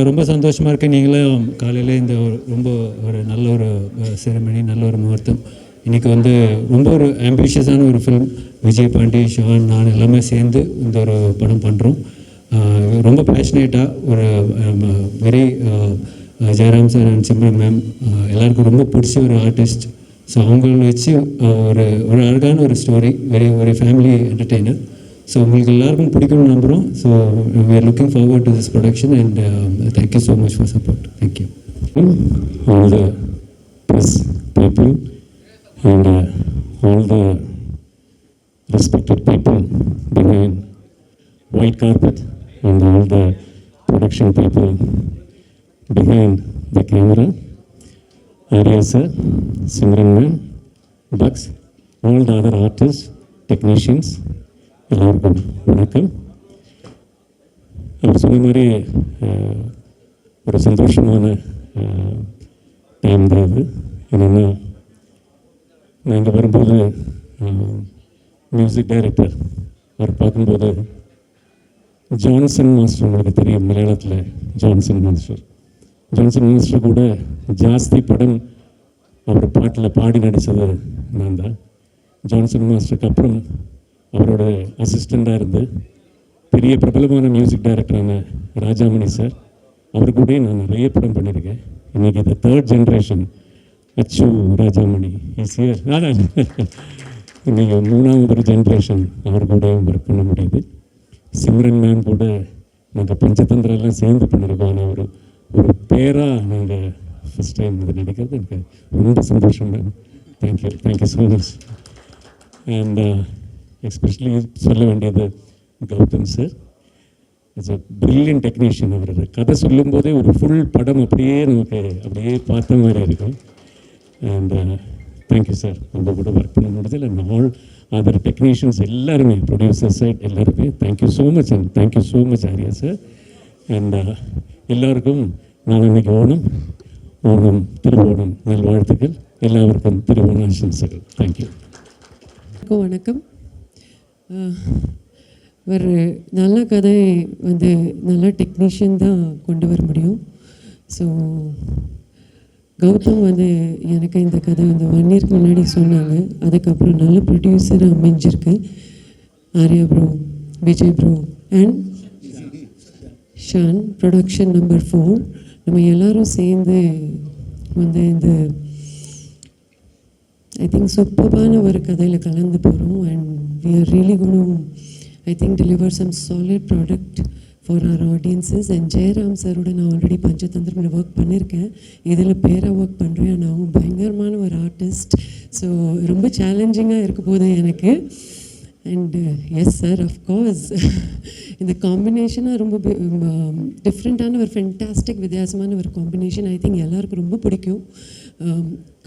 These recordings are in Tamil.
ரொம்ப சந்தோஷமாக இருக்குது. நீங்களும் காலையில் இந்த ரொம்ப ஒரு நல்ல ஒரு செரமனி, நல்ல ஒரு முகூர்த்தம். இன்றைக்கி வந்து ரொம்ப ஒரு ஆம்பிஷியஸான ஒரு ஃபிலிம். விஜய் பாண்டி, ஷான், நான் எல்லாமே சேர்ந்து இந்த ஒரு படம் பண்ணுறோம். ரொம்ப பேஷனேட்டாக ஒரு very Jayaram sir and Simran ma'am எல்லாருக்கும் ரொம்ப பிடிச்ச ஒரு ஆர்டிஸ்ட். ஸோ அவங்கள வச்சு ஒரு அழகான ஒரு ஸ்டோரி, ஒரு ஃபேமிலி என்டர்டெய்னர். ஸோ உங்களுக்கு எல்லாருக்கும் பிடிக்கும்னு நம்புகிறோம். So we are looking forward to this production and thank you so much for support. Thank you. All the press people and all the respected people behind white carpet and all the production people behind the camera, Arya sir, Simran ma'am, Bugs, all the other artists, technicians, எல்லாருக்கும் வணக்கம். அவர் சொன்ன மாதிரி ஒரு சந்தோஷமான டைம் தான் அது. என்னென்னா நான் இங்கே வரும்போது மியூசிக் டைரக்டர் அவர் பார்க்கும்போது ஜான்சன் மாஸ்டர், உங்களுக்கு தெரியும் மலையாளத்தில் ஜான்சன் மாஸ்டர் கூட ஜாஸ்தி படம் அவர் பாட்டில் பாடி நடித்தது நான் தான். ஜான்சன் மாஸ்டருக்கு அப்புறம் அவரோட அசிஸ்டண்ட்டாக இருந்து பெரிய பிரபலமான மியூசிக் டைரக்டரான ராஜாமணி சார், அவர் கூட நான் நிறைய படம் பண்ணியிருக்கேன். இன்றைக்கி இந்த 3rd ஜென்ரேஷன் அச்சு ராஜாமணி இஸ் ஹியர். இன்றைக்கி 3வது ஜென்ரேஷன் அவர் கூட ஒர்க் பண்ண முடியுது. சிம்ரன் மேம் கூட நாங்கள் பஞ்சதந்திரெல்லாம் சேர்ந்து பண்ணியிருக்கோம். ஆனால் ஒரு பேராக நாங்கள் ஃபஸ்ட் டைம் இது நடிக்கிறது எனக்கு ரொம்ப சந்தோஷம் ma'am. Thank you so much. And especially சொல்ல வேண்டியது Gautham sir. It's a brilliant technician. அவர் கதை சொல்லும்போதே ஒரு ஃபுல் படம் அப்படியே நமக்கு அப்படியே பார்த்த மாதிரி இருக்கும். And thank you sir. உங்கள் கூட ஒர்க் பண்ண முடிஞ்சதில் அண்ட் ஆல் அதர் டெக்னீஷியன்ஸ் எல்லாருமே, ப்ரொடியூசர் சைட் எல்லாருமே thank you so much. And thank you so much Arya sir. And எல்லாருக்கும் நான் இன்னைக்கு ஓணம் திருவோணம் நல்வாழ்த்துக்கள். எல்லாருக்கும் திருவோண ஆசம்சைகள். தேங்க்யூ. வணக்கம். ஒரு நல்ல கதை வந்து நல்ல டெக்னீஷியன் தான் கொண்டு வர முடியும். ஸோ கௌதம் வந்து எனக்கு இந்த கதை வந்து 1 இயர்க்கு முன்னாடி சொன்னாங்க. அதுக்கப்புறம் நல்ல ப்ரொடியூசர் அமைஞ்சிருக்கு. Arya bro, Vijay bro and Shaan, production number 4. நம்ம எல்லோரும் சேர்ந்து வந்து இந்த ஐ திங்க் சூப்பரான ஒரு கதையில் கலந்து போகிறோம். And we are really going to, I think, deliver some solid product for our audiences. And Jayaram சாரோட நான் ஆல்ரெடி பஞ்சதந்திரமில் ஒர்க் பண்ணியிருக்கேன். இதில் பேராக ஒர்க் பண்ணுறேன். நான் அவங்க பயங்கரமான ஒரு ஆர்டிஸ்ட். ஸோ ரொம்ப சேலஞ்சிங்காக இருக்க போது எனக்கு. அண்ட் எஸ் சார், அஃப்கோர்ஸ் இந்த காம்பினேஷனாக ரொம்ப டிஃப்ரெண்ட்டான ஒரு ஃபென்டாஸ்டிக் வித்தியாசமான ஒரு காம்பினேஷன். ஐ திங்க் எல்லாருக்கும் ரொம்ப பிடிக்கும்.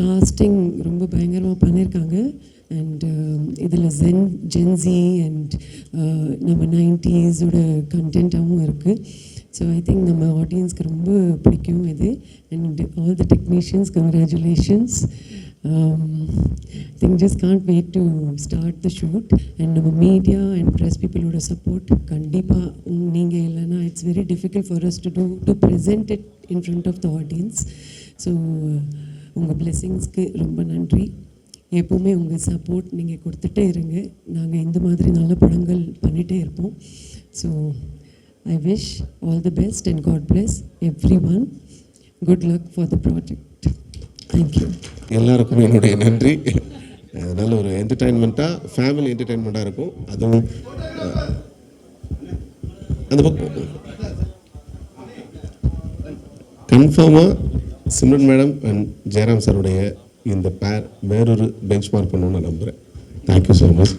காஸ்டிங் ரொம்ப பயங்கரமாக பண்ணியிருக்காங்க. அண்ட் இதில் ஜென்ஸி அண்ட் நம்ம 90s கண்டென்ட்டாகவும் இருக்குது. ஸோ ஐ திங்க் நம்ம ஆடியன்ஸ்க்கு ரொம்ப பிடிக்கும் இது. And all the technicians, congratulations. I think just can't wait to start the shoot. And நம்ம மீடியா அண்ட் ப்ரெஸ் பீப்புளோட சப்போர்ட் கண்டிப்பாக நீங்கள் இல்லைன்னா it's very difficult for us to present it in front of the audience. So உங்கள் பிளெஸிங்ஸ்க்கு ரொம்ப நன்றி. எப்போவுமே உங்கள் சப்போர்ட் நீங்கள் கொடுத்துட்டே இருங்க. நாங்கள் இந்த மாதிரி நல்ல படங்கள் பண்ணிகிட்டே இருப்போம். So I wish all the best and God bless everyone. Good luck for the project. Thank you. எல்லாருக்கும் என்னுடைய நன்றி. நல்ல ஒரு என்டர்டெயின்மெண்ட்டாக, ஃபேமிலி என்டர்டெயின்மெண்ட்டாக இருக்கும். அதுவும் அந்த பக்கம் கன்ஃபார்மாக சிம்ரன் மேடம் அண்ட் ஜெயராம் சாருடைய இந்த பேர் வேறொரு பெஞ்ச் மார்க் பண்ணணும்னு நான் நம்புகிறேன். Thank you so much.